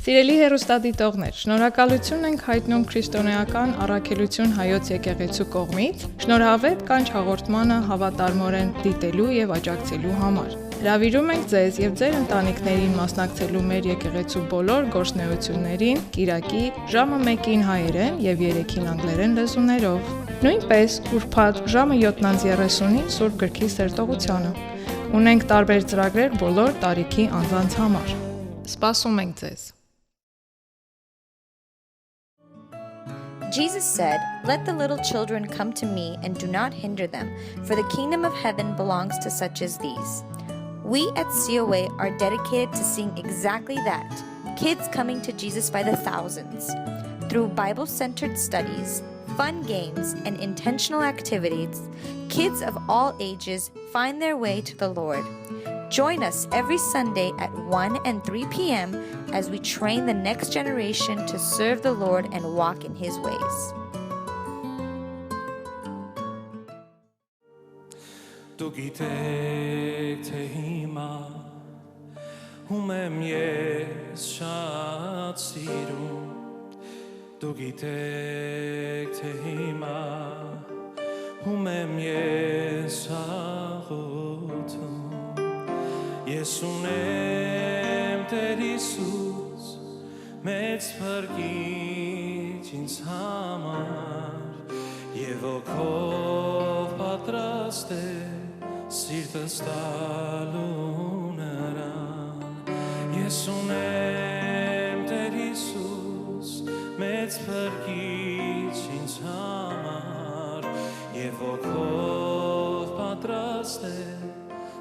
Սիրելի հեռուստադիտողներ, շնորհակալություն ենք հայտնում քրիստոնեական առաքելություն հայոց եկեղեցու կողմից շնորհավետ կանչ հաղորդմանը հավատարմորեն դիտելու եւ աջակցելու համար։ Հրավիրում ենք ձեզ եւ ձեր ընտանիքներին մասնակցելու մեր եկեղեցու բոլոր գործունեություններին Կիրակի ժամը 1-ին հայերեն եւ 3-ին անգլերեն լեզուներով։ Նույնպես ուրբաթ ժամը 7:30-ին Սուրբ Գրքի սերտողությանը։ Ունենք տարբեր ծրագրեր բոլոր տարիքի անձանց համար։ Սպասում ենք ձեզ։ Jesus said, "Let the little children come to me and do not hinder them, for the kingdom of heaven belongs to such as these." We at COA are dedicated to seeing exactly that, kids coming to Jesus by the thousands. Through Bible-centered studies, fun games, and intentional activities, kids of all ages find their way to the Lord. Join us every Sunday at 1 and 3 p.m. as we train the next generation to serve the Lord and walk in His ways. Du gittek te hima Humem yes shat sirum Du gittek te hima Humem yes shagotum Yesunem ter Isus Metz pergit ins hamar Yevokov patraste Sirtas talunaran Yesunem ter Isus Metz pergit ins hamar Yevokov patraste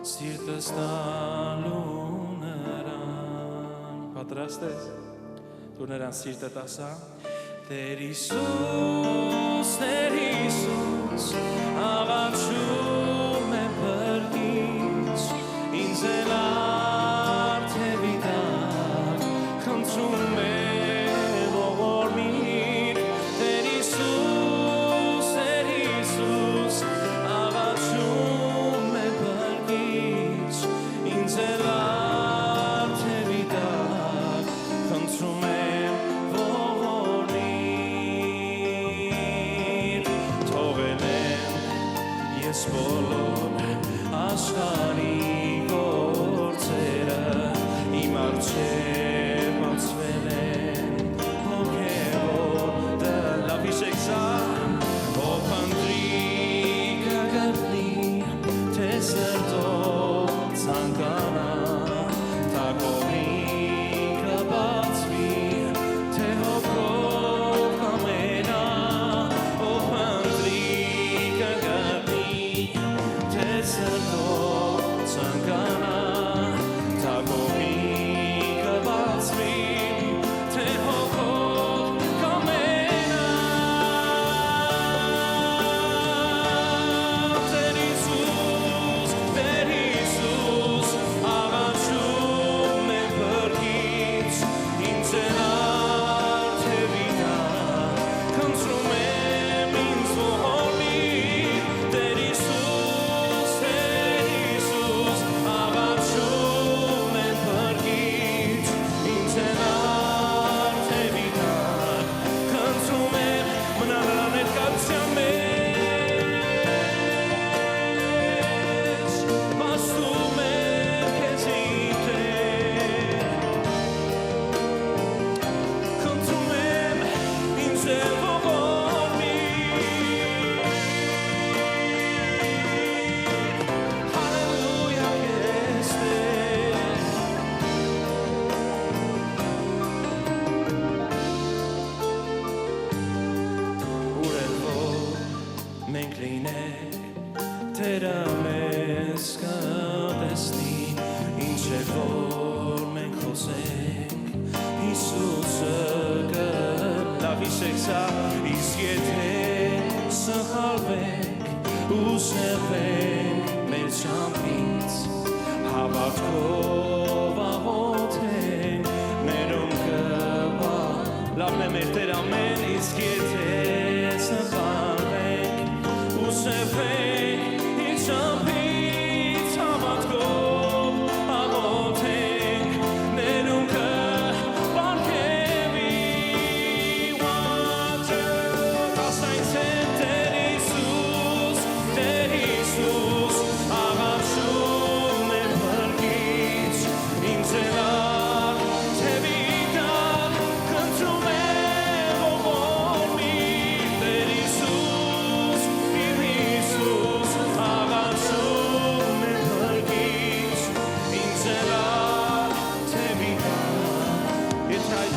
Sirtas talunaran Patrastes Tu neran sirta tasa Ter Isus Agachum me pergis Inzelar te vitar Cantum me dormir Ter Isus Agachum me pergis Inzelar te vitar Cantum me Բոլոր աշխարհի գործերը իմ առջև բացվել են հոգևոր լավ հիշեք սա ով խնդրի կգտնի թե սրտով ցանկանա թակողի կբացվի թե հոգով կամենա ով խնդրի կգտնի One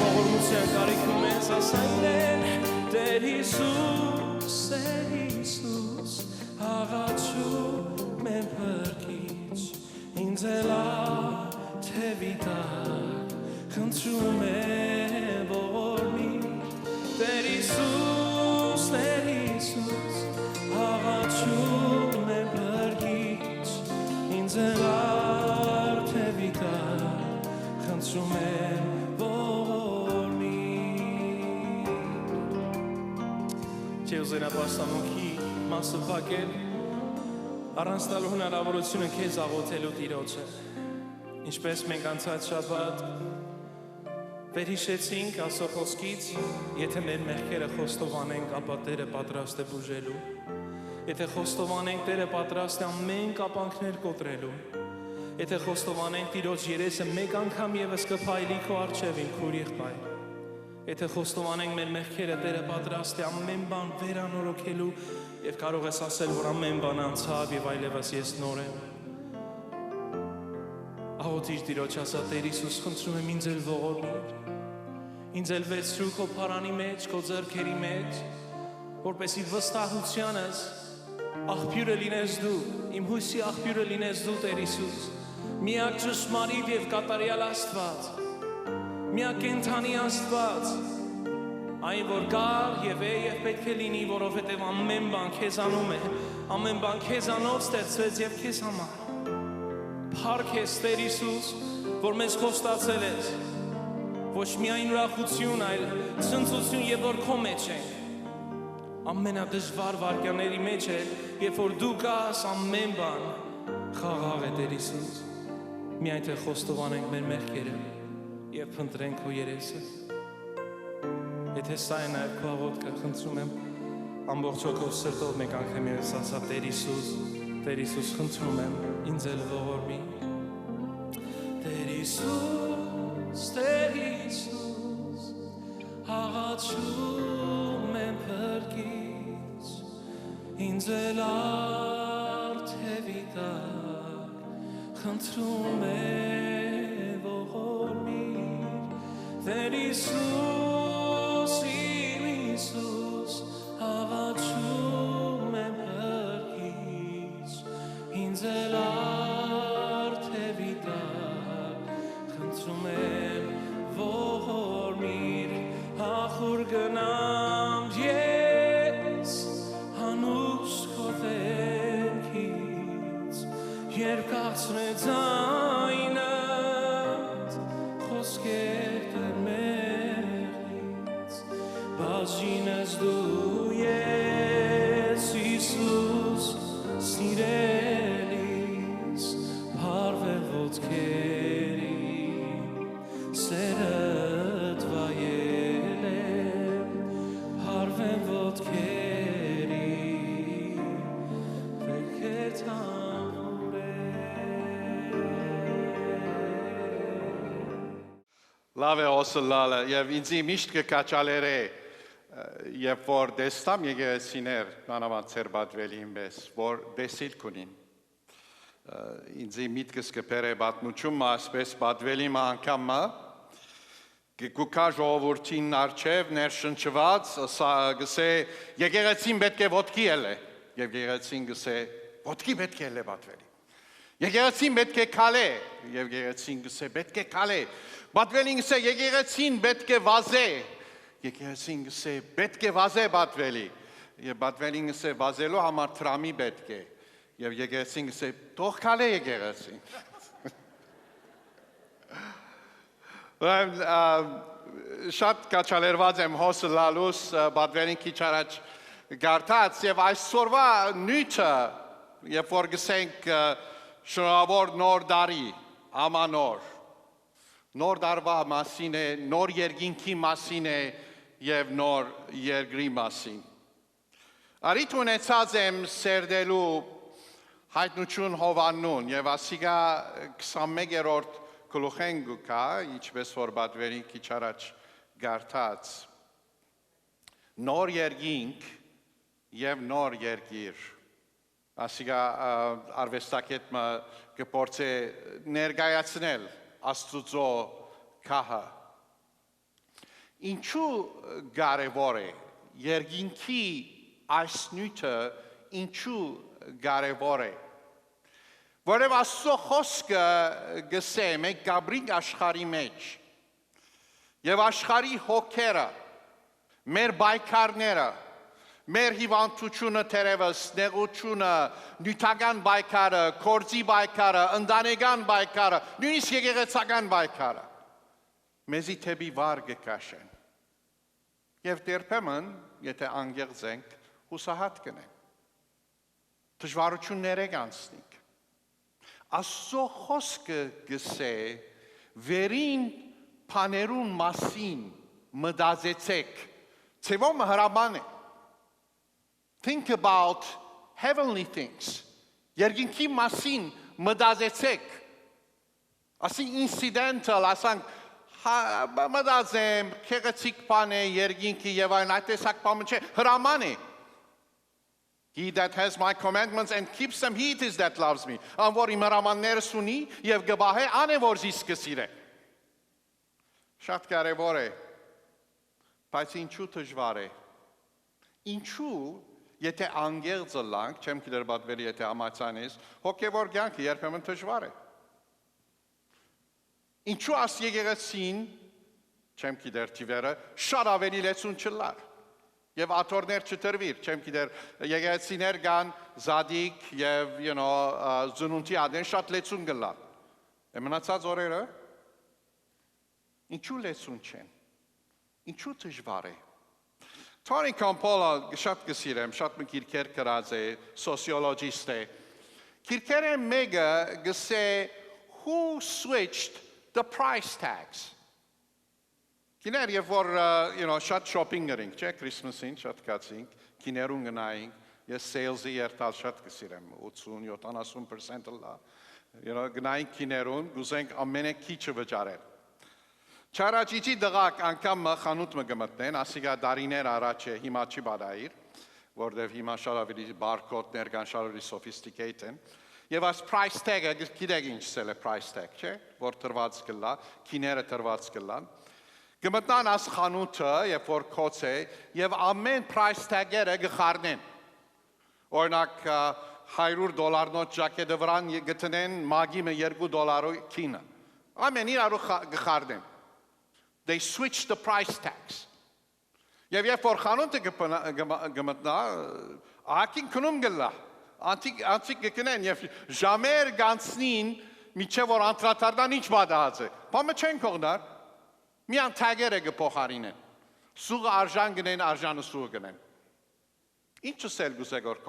ողորմության կարիք ունես ասայնեն Տեր Հիսուս աղաչում եմ փրկիչ ինձ էլա թևի տակ խնդրում եմ ողորմիր Տեր Հիսուս աղաչում եմ փրկիչ ինձ էլա թևի տակ խնդրում եմ Չէ ուզենապաստամունքի մասը պակել, առանց տալու հնարավորությունը քեզ աղոթելու Տիրոջը, ինչպես մենք անցած շաբաթ վերհիշեցինք Աստծո խոսքից, եթե մեր մեղքերը խոստովանենք, ապա Տերը պատրաստ է բուժելու, եթե խոստովանենք, Տերը պատրաստ է ամեն կապանքներ կոտրելու, եթե խոստովանենք Տիրոջ երեսը մեկ անգամ ևս կփայլի քո առջև իմ քուր եղբայր Եթե խոստովանենք մեր մեղքերը Տերը պատրաստ է ամեն բան վերանորոգելու եւ կարող ես ասել որ ամեն բան անցավ եւ այլևս ես նոր եմ Աղոթիր Տիրոջ ասա Տեր Հիսուս խնդրում եմ ինձ էլ ողորմիր ինձ էլ վերցրու քո փարանի մեջ քո ձեռքերի մեջ որպեսզի վստահությանս աղբյուրը լինես դու իմ հույսի աղբյուրը լինես դու Տեր Հիսուս միակ ճշմարիտ եւ կատարյալ Աստված Միակ կենթանի Աստված, այն որ կար եւ է եւ պետք է լինի, որովհետեւ ամեն բան քեզանում է, ամեն բան քեզանով ստեղծվեց եւ քեզ համար։ Փառք ես Տեր Հիսուս, որ մեզ խոստացել ես, ոչ միայն ուրախություն, այլ ցնծություն եւ որ քո մեջ ենք։ Ամենադժվար վարքյաների մեջ է, երբ որ դու կաս ամեն բան խաղաղ է Տեր Հիսուս։ Միայն թե խոստովանենք մեր մեղքերը Եվ փնտրենք քո երեսը Եթե սա է նաև քո աղոթքը խնդրում եմ ամբողջ հոգով սրտով մեկ անգամ ես ասա Տեր Հիսուս խնդրում եմ ինձ էլ ողորմի Տեր Հիսուս աղաչում եմ փրկիչ ինձ էլ արդևի տակ խնդրում եմ ողորմի Տեր Հիսուս, իմ Հիսուս, աղաչում եմ փրկիչ, ինձ էլ արդևի տակ, խնդրում եմ ողորմիր, ախուր գնամ ես, հանուս քո դեմքից, երբ կացնե ձայնդ, խոսքեր Բաժինս դու ես Հիսուս սիրելիս Հարվել ոտքերի սերդ վայել եմ Հարվել ոտքերի վելքեր Լավ է օսլալը և ինձի միշտ կկաչալեր է Եվ որ դեստամ եկեղեցիներ մանավանդ ծերբատվելին մեզ, որ դեսիլ կունին։ Ինձի միտքս կպեր է բատնուչում ասպես բատվելի անգամը, կուկա ժողովուրդին արջև ներշնչված, գսե եկեղեցին պետք է ոտքի էլ է, և եկեղեցին գսե ոտքի պետք է էլ է բատվելի։ Եկեղեցին պետք է կալե, և եկեղեցին գսե պետք է կալե, բատվելին գսե եկեղեցին պետք է վազե, Եկեղեցին գսե պետք է վազե բատվելի, և բատվելին գսե վազելու համար տրամի պետք է, և եկեղեցին գսե թող կալե եկեղեցին։ Շատ կաչալերված եմ հոսը լալուս բատվելին քիչ առաջ գարտած, և այսօրվա նույթը, երբ որ գսենք շնորհավոր նոր դարի, ամանոր, նոր դարվա մասին է, նոր երկինքի մասին է և նոր երկրի մասին։ Արիթ ունեցած եմ սերդելու հայտնություն Հովաննուն և ասիգա 21-րդ գլուխեն գուկա, ինչպես որ բատվերին քիչ առաջ գարտած։ Նոր երկինք և նոր երկիր։ Ասիգա արվեստակետը կփորձե ներկայացնել Աստծո քահը։ Ինչու կարևոր է երկինքի այս նյութը ինչու կարևոր է որև Աստծո խոսքը գսե մենք գաբրինք աշխարհի մեջ եւ աշխարհի հոգերը մեր բայկարները մեր հիվանդությունը թերևս նեղությունը նյութական բայկարը կորձի բայկարը ընտանեկան բայկարը նույնիսկ եկեղեցական բայկարը մեզի թեպի վար կքաշեն եւ դերբեմն եթե անգեղծ ենք հուսահատ կնենք դժվարություններ կանցնենք Աստծո խոսքը գսե վերին բաներուն մասին մտածեցեք ցեվում հրաբան է Think about heavenly things Երկինքի մասին մտածեցեք ասի incidental ասանք մտածեմ քեղեցիկ բան է երկինքի եւ այն այդտեսակ բան չէ հրաման է He that has my commandments and keeps them, he it is that loves me. Անոր իմ հրամաններս ունի եւ գբահե անը որ զիս կսիրե։ Շատ կարևոր է։ Բայց ինչու դժվար է։ Ինչու եթե անգեղծը լանք, չեմ գիտեր բադվելի եթե համացանես, հոգեվոր կյանքը երբեմն դժվար է։ Ինչու աս եկեղեցին, չեմ գիտեր թիվերը, շատ ավելի լեցուն չլար։ Եվ աթորներ չտրվիր, չեմ գիտեր, եկեղեցիներ կան զադիկ եւ զնունտի ադեն շատ լեցուն գլան։ Մնացած օրերը ինչու լեցուն չեն։ Ինչու դժվար է։ Tony Campolo շատ գսիրեմ, շատ մի քիրքեր գրած է, սոցիոլոգիստ է։ Քիրքերը մեկը գսե who switched the price tags Kiներ եւ որ շատ shopping գնենք, չէ, Christmas-ին շատ կացինք, kiներուն գնայինք, ես sales-ի երթալ շատ կսիրեմ, 80-70% լա։ Գնայինք kinerուն, գուզենք ամենը քիչը վճարել։ Չարաճիճի դղակ անգամ խանութ մը գմտնեն, ասիգա դարիներ առաջ է, հիմա չի բադայիր, որտեվ հիմա շատ ավելի բարկոդներ կան, շատ ավելի sophisticated են։ Եվ այս price tag-ը գիտեք ինչ սել է price tag, չէ, որ տրված կլա, kiները տրված կլան։ Գմտնան աս խանութը, երբ որ կոց է, և ամեն price tag-երը գխարնեն։ Օրինակ $100 ճակետը վրան գտնեն մագիմը $2 քինը։ Ամեն իրարու գխարնեն։ They switch the price tags։ Եվ երբ որ խանութը գմտնա, ակին կնում գլա, անցիկ գկնեն և ժամեր գանցնին, միչև որ անտրատարնան ինչ բադահած է։ Պամը չեն կողնար, Միան թագերը գփոխարինեն։ Սուղը արժան գնեն, արժանը սուղը գնեն։ Ինչու սել գուսեգոր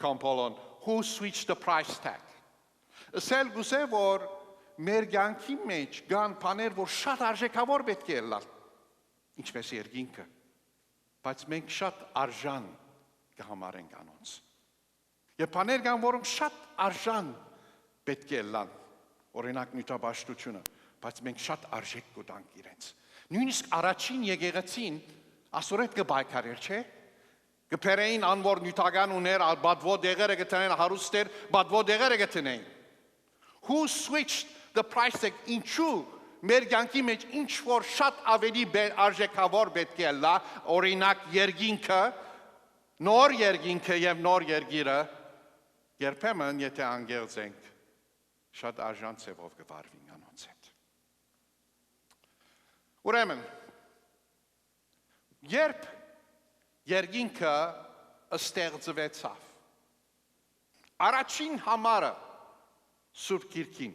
կոմպոլոն who switched the price tag։ Սել գուսե որ մեր կյանքի մեջ կան բաներ, որ շատ արժեքավոր պետք է լալ։ Ինչպես երկինքը։ Բայց մենք շատ արժան կհամարենք անոնց։ Եվ բաներ կան, որոնք շատ արժան պետք է լան։ Օրինակ նյութաբաշխությունը բայց մենք շատ արժեք կուտանք իրենց։ Նույնիսկ առաջին եկեղեցին ասորետ կբայքարեր, չէ։ Կփերեին անոր նյութական ուներ, բադվո դեղերը գտնեն հարուստեր, բադվո դեղերը գտնեն։ Who switched the price tag ինչու մեր կյանքի մեջ ինչ որ շատ ավելի արժեքավոր պետք է լա, օրինակ երկինքը, նոր երկինքը եւ նոր երգիրը, երբեմն եթե անգեղծ ենք, շատ արժան ծևով կվարվին անոնց հետ։ Ուրեմն, երբ երկինքը ստեղծվեցավ, առաջին համարը Սուրբ Գիրքին,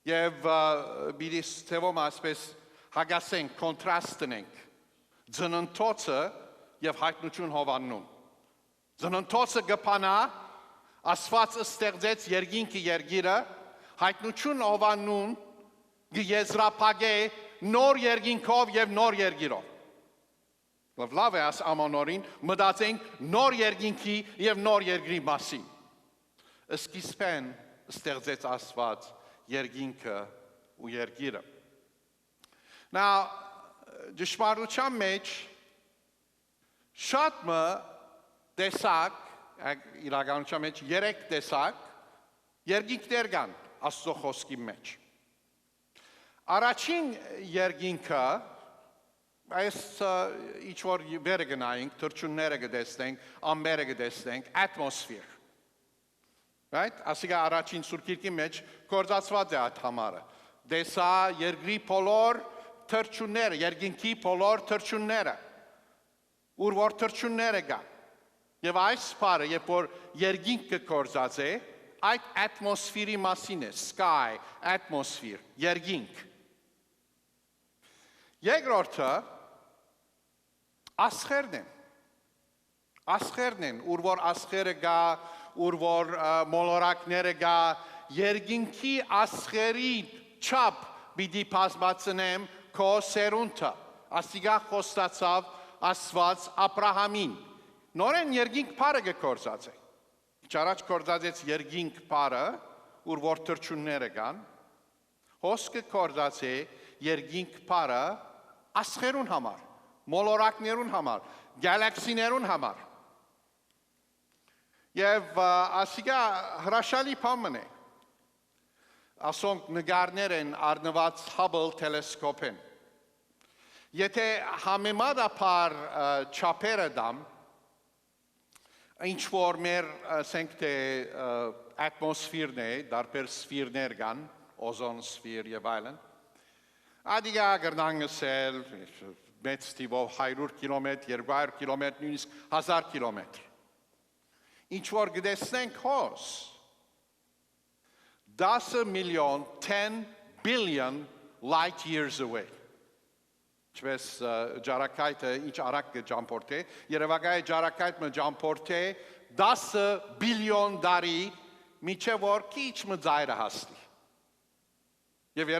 և բիդիս թևոմ ասպես հագասենք, կոնտրաստնենք, ձնընթոցը և հայտնություն հովաննում։ Ձնընթոցը գպանա, ասված ստեղծեց երկինքի երգիրը, հայտնություն հովաննում գեզրապագե նոր երկինքով և նոր երգիրով։ Լավ է աս ամանորին մտածենք նոր երկինքի և նոր երգրի մասին։ Սկիզբեն ստեղծեց ասված երկինքը ու երգիրը։ Ճշմարտության մեջ շատ մը տեսակ, իրականության մեջ 3 տեսակ երկինքներ կան Աստծո խոսքի մեջ։ Առաջին երկինքը այս ինչ որ վերը գնայինք, թրջունները կտեսնենք, ամբերը կտեսնենք, atmosphere։ Right? Ասիկա առաջին սուրկիրքի մեջ կործացված է այդ համարը։ Դեսա երկրի բոլոր թրջունները, երկինքի բոլոր թրջունները, ուր որ թրջունները կա։ Եվ այս բառը, երբ որ երկինքը կործած է, այդ atmosphere-ի մասին է, sky, atmosphere, երկինք։ Երկրորդը ասխերն են։ Ասխերն են, ուր որ ասխերը կա, ուր որ մոլորակները կա, երկինքի ասխերի չափ պիտի բազմացնեմ քո սերունդը։ Ասիկա խոստացավ Աստված Աբրահամին։ Նորեն երկինք բառը կկործած է։ Ճարաչ կործածեց երկինք բառը, ուր որ թրջունները կան, հոսքը կործած է երկինք բառը ասխերուն համար, մոլորակներուն համար, գալաքսիներուն համար։ Եվ ասիկա հրաշալի բան է։ Ասոնք նկարներ են առնված Hubble տելեսկոպեն։ Եթե համեմատաբար չափերը դամ, ինչ որ մեր ասենք թե atmosfերն է, դարբեր սֆիրներ կան, օզոն սֆիր եւ այլն, ադիգա գրնանգսել մեծ տիվով 100 կիլոմետր, 200 կիլոմետր, նույնիսկ 1000 կիլոմետր։ Ինչ որ գտեսնենք հոս, 10 միլիոն, 10 billion light years away։ Չվես ջարակայթը ինչ արագ կջամփորդե, Երևակայի ջարակայթը ջամփորդե 10 բիլիոն տարի միջև որ քիչ մձայրը հասնի։ Եվ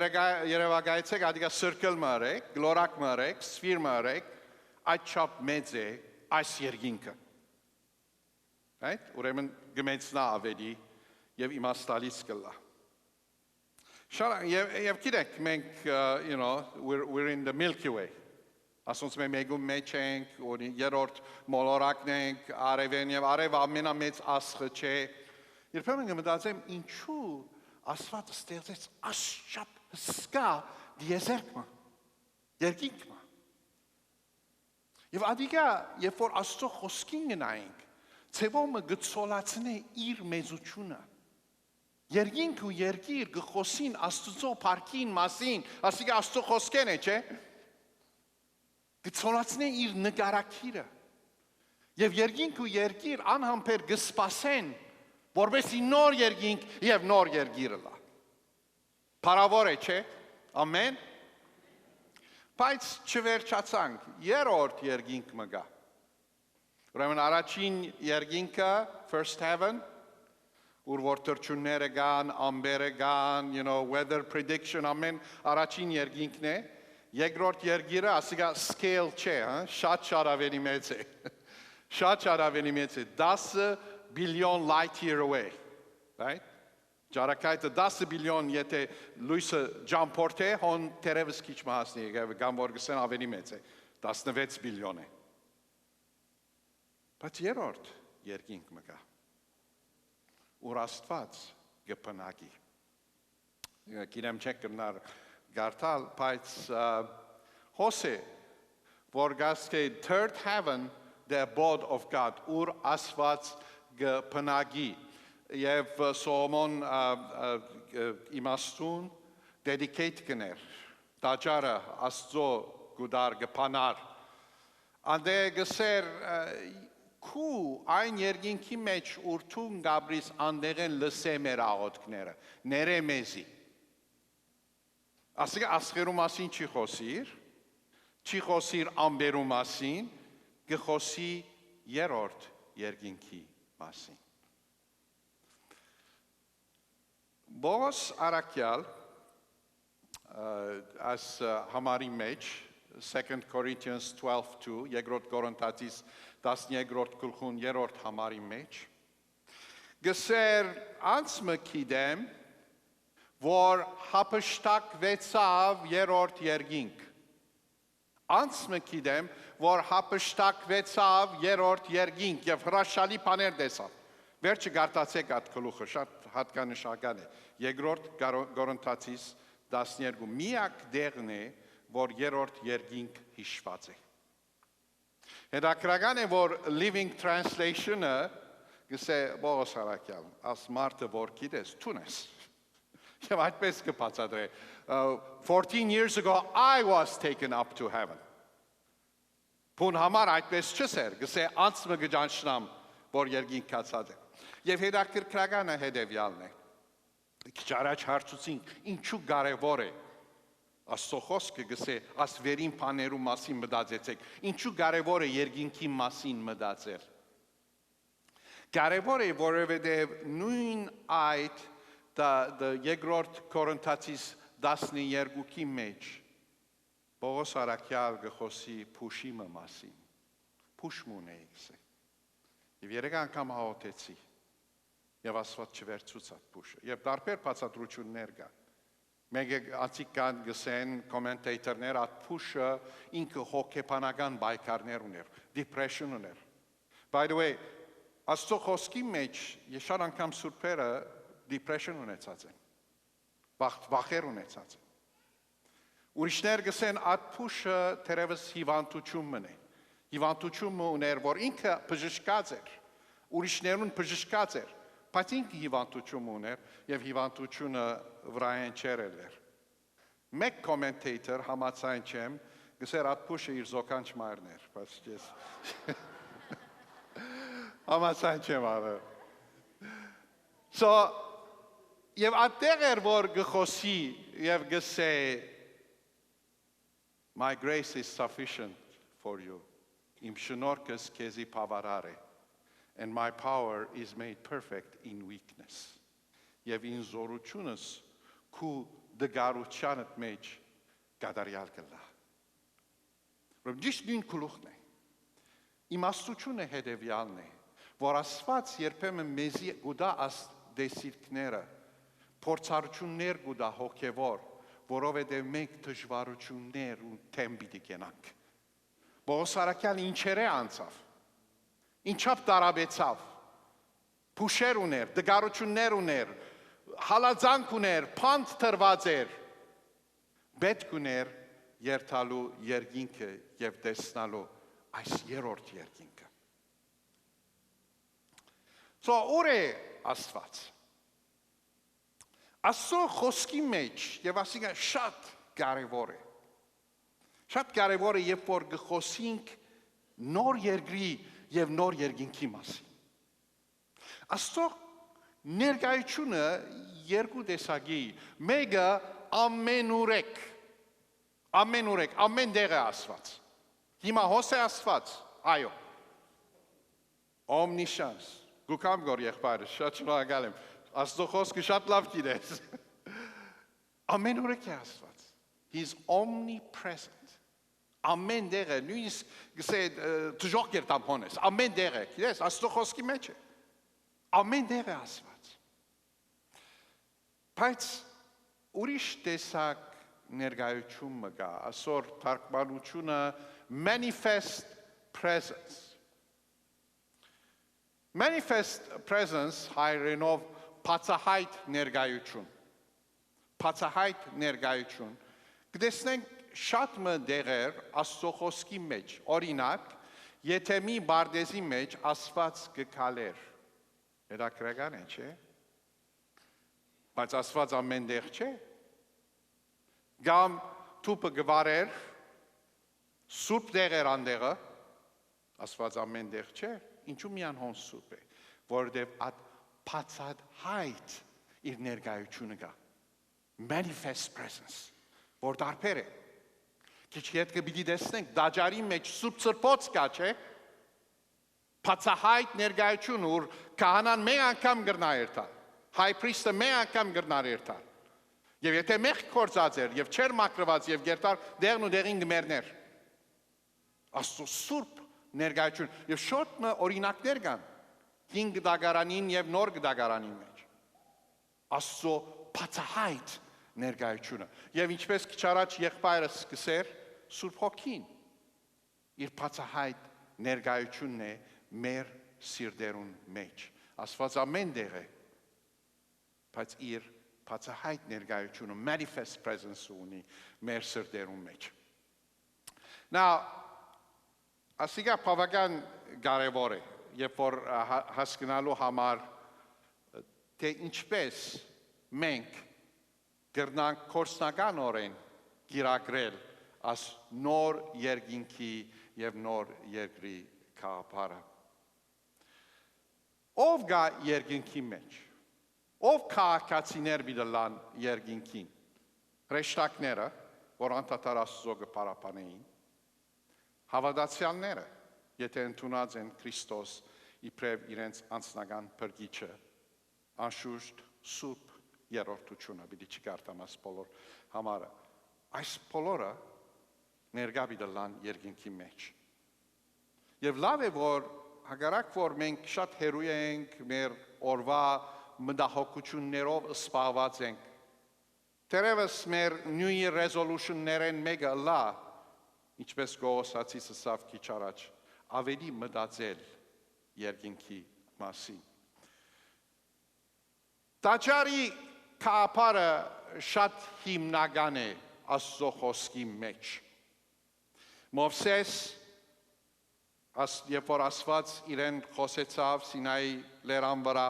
Երևակայից ադիգա circle մարեք, գլորակ մարեք, սֆիր մարեք, այդ չափ մեծ է այս երկինքը։ Right? Ուրեմն գմեցնա ավելի եւ իմաստալից կլա։ Եվ գիտեք, մենք, we're in the Milky Way։ Ասոնց մեգում մեջ ենք, երորդ մոլորակն ենք, արևեն եւ արևը ամենամեծ աստղը չէ։ Երբեմն կմտածեմ, ինչու Աստված ստեղծեց աշխատ հսկա դիեզերքը, երկինքը։ Եվ ադիգա, երբ որ Աստծո խոսքին գնայինք, ցեվոմը գծոլացնե իր մեծությունը։ Երկինք ու երկիր գխոսին Աստծո փառքին մասին, ասիկա Աստծո խոսքեն է, չէ՞։ Գծոլացնե իր նկարակիրը։ Եվ երկինք ու երկիր անհամբեր գսպասեն, որովհետեւ նոր երկինք եւ նոր երկիրը լա։ Փառավոր է, չէ՞։ Ամեն։ Բայց չվերջացանք, երրորդ երկինք մգա։ Ուրեմն առաջին երկինքը, first heaven, ուր որ թրջունները կան, ամբերը կան, weather prediction, ամեն առաջին երկինքն է, երկրորդ երկիրը, ասիկա scale չէ, շատ ավելի մեծ է, շատ ավելի մեծ է, 10 billion light year away, right? Ջարակայթը 10 բիլիոն եթե լույսը ջամփորդե, հոն տերևս քիչ մահասնի, կամ որ գսեն ավելի մեծ է, 16 բիլիոն է։ Բայց երրորդ երկինք մգա, ուր Աստված գպնակի։ Գիտեմ չեք կրնար գարտալ, բայց հոսե, որ գասկե third heaven, the abode of God, ուր Աստված գպնակի, եւ Սողոմոն իմաստուն dedicate կներ, տաճարը Աստծո գուդար գփանար, անդե գսեր քու այն երկինքի մեջ ուրթուն գաբրիս անդեղեն լսե մեր աղոթքները, ները մեզի։ Ասիկա ասխերու մասին չի խոսիր, չի խոսիր ամբերու մասին, գխոսի երրորդ երկինքի մասին։ Բողոս Արաքյալ, as համարի մեջ, 2 Corinthians 12:2, երկրորդ Կորինթացիս 13-րդ գլխուն երրորդ համարի մեջ, գսեր անցմը գիտեմ, որ հափշտակվեցավ երրորդ երկինք։ Անցմը գիտեմ, որ հափշտակվեցավ երրորդ երկինք եւ հրաշալի բաներ տեսավ։ Վերջը գարտացեք այդ գլուխը, շատ հատկանշական է։ Երկրորդ Կորինթացիս 12 միակ դերն է, որ երրորդ երկինք հիշված է։ Հետաքրական է, որ Living Translation-ը գսե Բողոս Արաքյան, աս մարդը որ գիտես, տունես։ Եվ այդպես կբացատրե, 14 years ago I was taken up to heaven։ Բուն համար այդպես չսեր, գսե անցմը գջանշնամ, որ երկինք կացած է։ Եվ հետաքրքրականը հետևյալն է։ Քիչ առաջ հարցուցինք, ինչու կարևոր է Աստծո խոսքը գսե աս վերին բաներու մասին մտածեցեք, ինչու կարևոր է երկինքի մասին մտածել։ Կարևոր է, որովհետև նույն այդ երկրորդ Կորինթացիս 12-ի մեջ Պողոս Արաքյալ գխոսի փուշիմը մասին։ Փուշմուն է գսե։ Եվ երեք անգամ հաղորդեցի։ Եվ Աստված չվերցուց այդ փուշը։ Եվ տարբեր բացատրություններ կան։ Մեկը անցիկ կան գսեն կոմենտատորներ այդ փուշը ինքը հոգեբանական բայկարներ ուներ, depression ուներ։ By the way, Աստծո խոսքի մեջ յեշար անգամ սուրբերը depression ունեցած են։ Վախեր ունեցած են։ Ուրիշներ գսեն այդ փուշը թերևս հիվանդություն է։ Հիվանդությունը ուներ, որ ինքը բժշկած էր, ուրիշներուն բժշկած էր, բայց ինքը հիվանդություն ուներ եւ հիվանդությունը վրայեն չերել էր։ Մեկ կոմենտատոր համաձայն չեմ, գսեր այդ փուշը իր զոկանչ մայրն էր, բայց ես համաձայն չեմ արել։ So, եւ այդտեղ էր որ գխոսի եւ գսե My grace is sufficient for you. Իմ շնորհքս քեզի բավարար է, and my power is made perfect in weakness. Եվ ին զորությունս քու դգարությանդ մեջ կատարյալ կլա։ Որ ճիշտ նույն գլուխն է։ Իմաստությունը հետևյալն է, որ Աստված երբեմն մեզի գուտա աս դեսիրքները, փորձառություններ գուտա հոգևոր, որովհետև մենք դժվարություններ ու թեմ պիտի կենանք։ Պողոս Արաքյալը ինչեր է անցավ, ինչապ տարաբեցավ, փուշեր ուներ, դգարություններ ուներ, հալածանք ուներ, փանդ տրված էր, պետք ուներ երթալու երկինքը եւ տեսնալու այս երրորդ երկինքը։ So ուր է Աստված։ Աստծո խոսքի մեջ եւ ասիկա շատ կարեւոր է։ Շատ կարևոր է, երբ որ գխոսենք նոր երկրի եւ նոր երկինքի մասին։ Աստծո ներկայությունը երկու տեսակի, մեկը ամենուրեք, ամեն դեղ է Աստված։ Հիմա հոս է Աստված, այո։ Omniscience, գուկամ գոր եղբայրը, շատ շնորհակալ եմ, Աստծո խոսքը շատ լավ գիտես։ Ամենուրեք է Աստված, He is omnipresent։ Ամեն դեղ է, նույնիսկ գսե դժոխք էր տամփոնես, ամեն դեղ է, գիտես, Աստծո խոսքի մեջ է։ Ամեն դեղ է Աստված։ Բայց ուրիշ տեսակ ներկայություն մգա, այսօր թարգմանությունը manifest presence։ Manifest presence հայերենով բացահայտ ներկայություն։ Բացահայտ ներկայություն։ Կտեսնենք շատ մտեղեր Աստծո խոսքի մեջ, օրինակ, եթե մի բարդեզի մեջ Աստված գկալեր, հետաքրքրական է, չէ՞։ Բայց Աստված ամեն տեղ չէ։ Գամ թուփը գվարեր, սուրբ տեղեր անդեղը, Աստված ամեն տեղ չէ, ինչու միան հոն սուրբ է, որովհետև այդ բացահայտ իր ներկայությունը կա։ Manifest presence, որ տարբեր է։ Քիչ հետքը պիտի տեսնենք, դաջարի մեջ սուրբ ծրպոց կա, չէ՞։ Բացահայտ ներկայություն, որ քահանան մեկ անգամ գրնա երթալ, high priest-ը մեկ անգամ գրնա երթալ։ Եվ եթե մեղք կործած էր, եւ չեր մաքրված, եւ գերտար դեղն ու դեղին գմերներ։ Աստծո սուրբ ներկայություն, եւ շատ օրինակներ կան, հինգ դագարանին եւ նոր դագարանին մեջ։ Աստծո բացահայտ ներկայությունը։ Եվ ինչպես քիչ առաջ եղբայրը սկսեր, Սուրբ Հոգին իր բացահայտ ներկայությունն է մեր սիրտերուն մեջ։ Աստված ամեն տեղ է, բայց իր բացահայտ ներկայությունը manifest presence ունի մեր սրտերուն մեջ։ Now, ասիկա բավական կարևոր է, երբ որ հասկանալու համար թե ինչպես մենք կրնանք կորսնականորեն կիրակրել as նոր երկինքի և նոր երկրի կաղապարը։ Ով գա երկինքի մեջ, ով քաղաքացիներ բիդլան երկինքին, հրեշտակները, որ անդադար Աստծո կփարապանեին, հավատացյալները, եթե ընդունած են Քրիստոս իբրև իրենց անձնական փրկիչը, անշուշտ սուրբ երրորդությունը, պիտի չկարտամ այս բոլոր համարը, այս բոլորը ներկա բիդլան երկինքի մեջ։ Եվ լավ է, որ հակառակ որ մենք շատ հեռու ենք մեր օրվա մտահոգություններով սպառված ենք, Թերևս մեր New Year resolution-ներեն մեկը լա, ինչպես Գողոսացիս ասավ քիչ առաջ, ավելի մտածել երկինքի մասին։ Տաճարի կաղապարը շատ հիմնական է Աստծո խոսքի մեջ։ Մովսես, երբ որ Աստված իրեն խոսեցավ Սինայի լեռան վրա,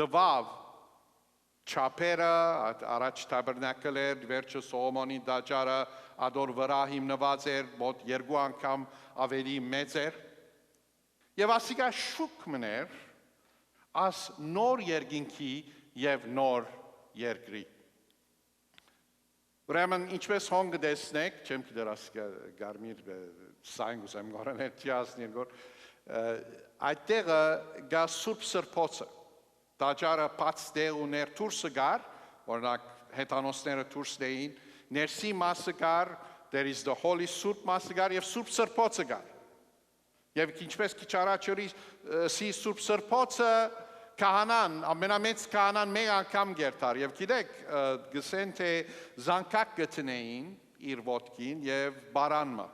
դվավ չափերը, առաջ տաբերնակել էր, վերջը Սողոմոնի տաճարը ադոր վրա հիմնված էր, մոտ 2 անգամ ավելի մեծ էր, և ասիկա շուք մներ, աս նոր երկինքի և նոր երկրի։ Ուրեմն ինչպես հոն կտեսնեք, չեմ գիտեր ասիկա գարմիր սայն գուսեմ գորաներ չիասնին գոր, այդտեղը գա սուրբ սրբոցը, Տաճարը բաց տեղ ուներ դուրսը գար, օրինակ հեթանոսները դուրս էին, ներսի մասը գար, there is the holy սուրբ մասը գար և սուրբ սրբոցը գար։ Եվ ինչպես քիչ առաջ սի սուրբ սրբոցը քահանան, ամենամեծ քահանան մեկ անգամ գերտար և գիտեք, գսեն թե զանկակ գտնեին իր ոտքին և բարանմը։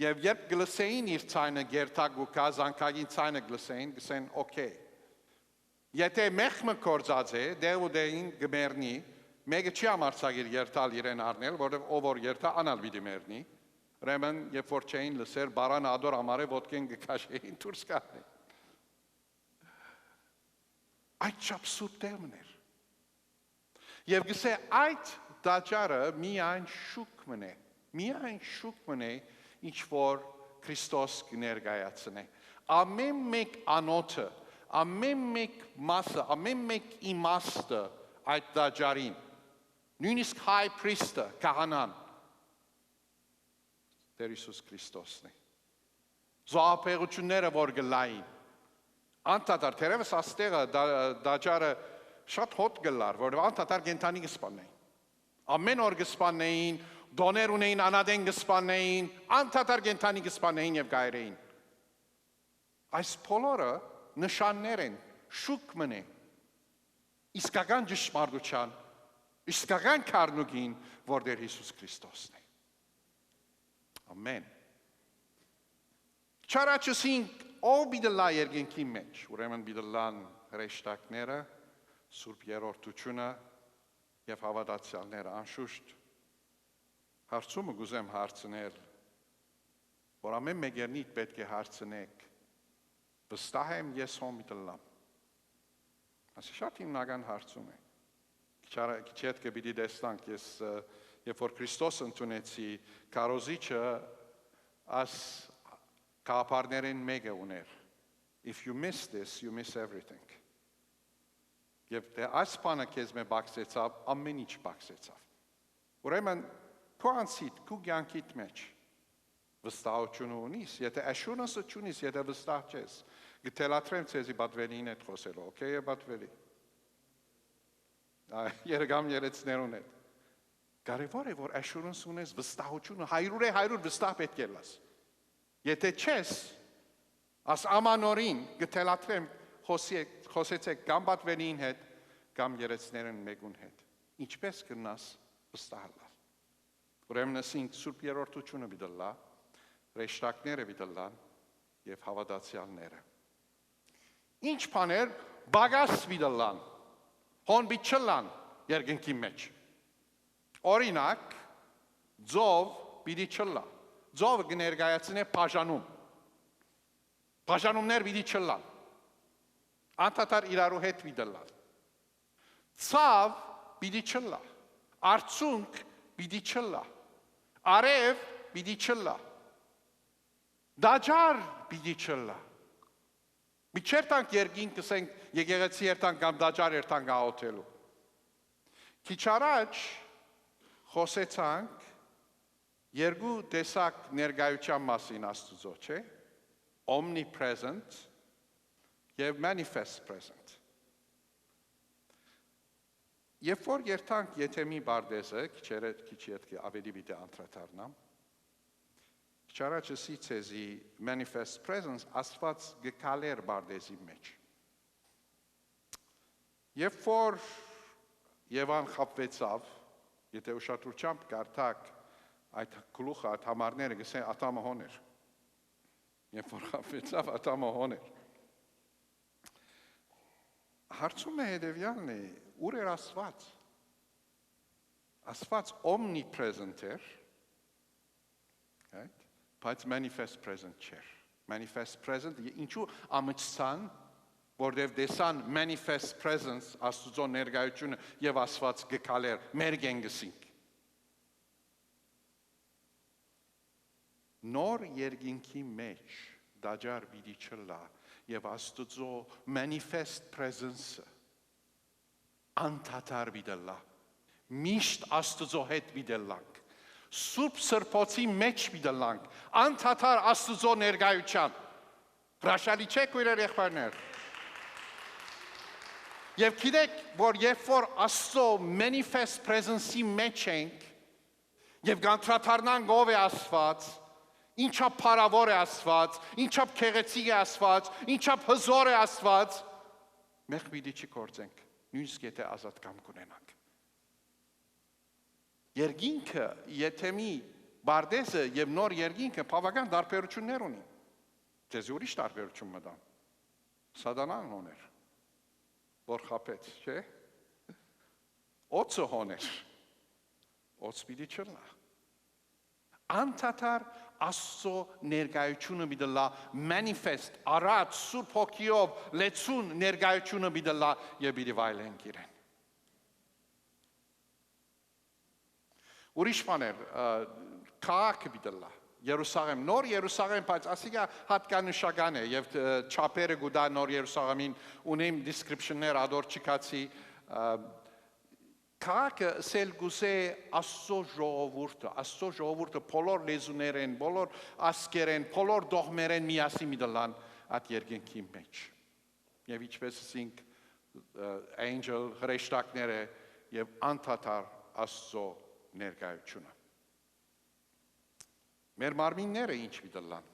Եվ երբ գլսեին իր ցայնը գերտակ ու կա զանկագին ցայնը գլսեին, գսեն օքեյ։ Եթե մեղմը կործած է, դեղ ու դեղին գմերնի, մեկը չի ամարցագիր երթալ իրեն արնել, որև ով որ երթա անալ վիդի մերնի, ուրեմն երբ որ չէին լսեր, բարան ադոր ամարը ոտքեն գքաշեին դուրս կանեն։ Այդ չափ սուրբ տեղն էր։ Եվ գսե այդ տաճարը միայն շուք մնե, ինչ որ Քրիստոս կներկայացնե։ Ամեն մեկ անոթը, ամեն մեկ մասը, ամեն մեկ իմաստը այդ տաճարին, նույնիսկ high priest-ը, քահանան, Տեր Հիսուս Քրիստոսն է։ Զոհապեղությունները, որ գլային, անդադար, թերևս աստեղը տաճարը շատ հոտ գլար, որ անդադար կենթանի կսպանեին։ Ամեն օր կսպանեին, դոներ ունեին, անադեն կսպանեին, անդադար կենթանի կսպանեին և գայրեին։ Այս բոլորը նշաններ են, շուք մնե, իսկական ճշմարտության, իսկական քարնուկին, որ Տեր Հիսուս Քրիստոսն է։ Ամեն։ Չարաչսինք, ով բիդլա երկինքի մեջ, ուրեմն բիդլան հրեշտակները, սուրբ երրորդությունը և հավատացյալները, անշուշտ, հարցումը գուզեմ հարցնել, որ ամեն մեկերնիդ պետք է հարցնեք, վստահ եմ ես հոն բիդլամ։ Ասի շատ հիմնական հարցում է։ Քիչ հետ կպիտի տեսնանք, ես երբ որ Քրիստոս ընդունեցի, քարոզիչը աս կաղապարներեն մեկը ուներ. If you miss this, you miss everything. Եվ դե այս բանը քեզ մե բացեցավ, ամեն ինչ բացեցավ։ Ուրեմն քո անցիդ, քո կյանքիդ մեջ վստահություն ունիս, եթե assurance չունիս, եթե վստահ չես, գտելատրեմ ցեզի բատվելին հետ խոսելու, օքեյ է բատվելի։ Երգամ երեցներուն հետ։ Կարևոր է, որ assurance ունես, վստահությունը 100% վստահ պետք է լաս։ Եթե չես, աս ամանորին գտելատրեմ խոսեցեք կամ բատվելին հետ, կամ երեցներն մեկուն հետ։ Ինչպես կնաս վստահ լալ։ Ուրեմն ասինք սուրբ երրորդությունը բիդլա, հրեշտակները բիդլան և հավատացյալները։ Ինչ բաներ բագաս բիդլան, հոն բիչլան երկնքի մեջ։ Օրինակ, ձով պիտի չլա։ Ձովը կներկայացնե բաժանում։ Բաժանումներ պիտի չլան։ Անդադար իրարու հետ պիտի լան։ Ցավ պիտի չլա։ Արցունք պիտի չլա։ Արև պիտի չլա։ Դաջար պիտի չլա։ Մի չերտանք երկին կսենք եկեղեցի երտանք կամ դաջար երտանք աղոթելու։ Քիչ առաջ խոսեցանք երկու տեսակ ներկայության մասին Աստծո, չէ՞։ Omnipresent եւ manifest present։ Երբ որ երթանք եթե մի բարդեզը, քիչ ետքի ավելի պիտի անդրադառնամ, քիչ առաջ ասեցի manifest presence Աստված գկալեր բարդեզի մեջ։ Երբ որ Եվան խապվեցավ, եթե ուշադրությամբ կարդաք այդ գլուխը, այդ համարները գսեն ատամը հոներ։ Երբ որ խապվեցավ, ատամը հոներ։ Հարցումը հետևյալն է, ուր էր Աստված։ Աստված omnipresent էր, բայց manifest present չէր։ Manifest present, ինչու ամիջցան, որտև դեսան manifest presence Աստծո ներկայությունը եւ Աստված գկալեր մեր գենգսինք։ Նոր երկինքի մեջ դաջար պիտի չլա եւ Աստծո manifest presence-ը անդադար պիտի լա։ Միշտ Աստծո հետ պիտի լանք։ Սուրբ սրբոցի մեջ պիտի լանք։ Անդադար Աստծո ներկայության։ Հրաշալի չէ՞ քույրեր եղբայրներ։ Եվ գիտեք, որ երբ որ Աստծո manifest presence-ի մեջ ենք, եւ գանտրատարնանք ով է Աստված, ինչապ փառավոր է Աստված, ինչապ քեղեցիկ է Աստված, ինչապ հզոր է Աստված, մենք պիտի չկործենք, նույնիսկ եթե ազատ կամք ունենանք։ Երկինքը, եթե մի բարդեսը եւ նոր երկինքը բավական տարբերություններ ունի։ Դες ուրիշ տարբերություն մտան։ Սատանան ուներ, որ խապեց, չէ՞։ Օծը հոներ, օծ պիտի չլա։ Անդադար Աստծո ներկայությունը պիտի լա manifest, առած, Սուրբ Հոգիով լեցուն ներկայությունը պիտի լա եւ պիտի վայելենք իրեն։ Ուրիշ բաներ, քաղաքը պիտի լա, Երուսաղեմ, նոր Երուսաղեմ, բայց ասիկա հատկանշական է եւ չափերը գուտա նոր Երուսաղեմին ունեմ description-ներ ադոր չկացի քաղաքը սելգուսե Աստծո ժողովուրդը բոլոր լեզուներ են, բոլոր ասկեր են, բոլոր դողմեր են միասին միդլան այդ երկինքի մեջ։ Եվ ինչպես ասենք angel հրեշտակները եւ անդադար Աստծո ներկայությունը։ Մեր մարմինները ինչ միդլան։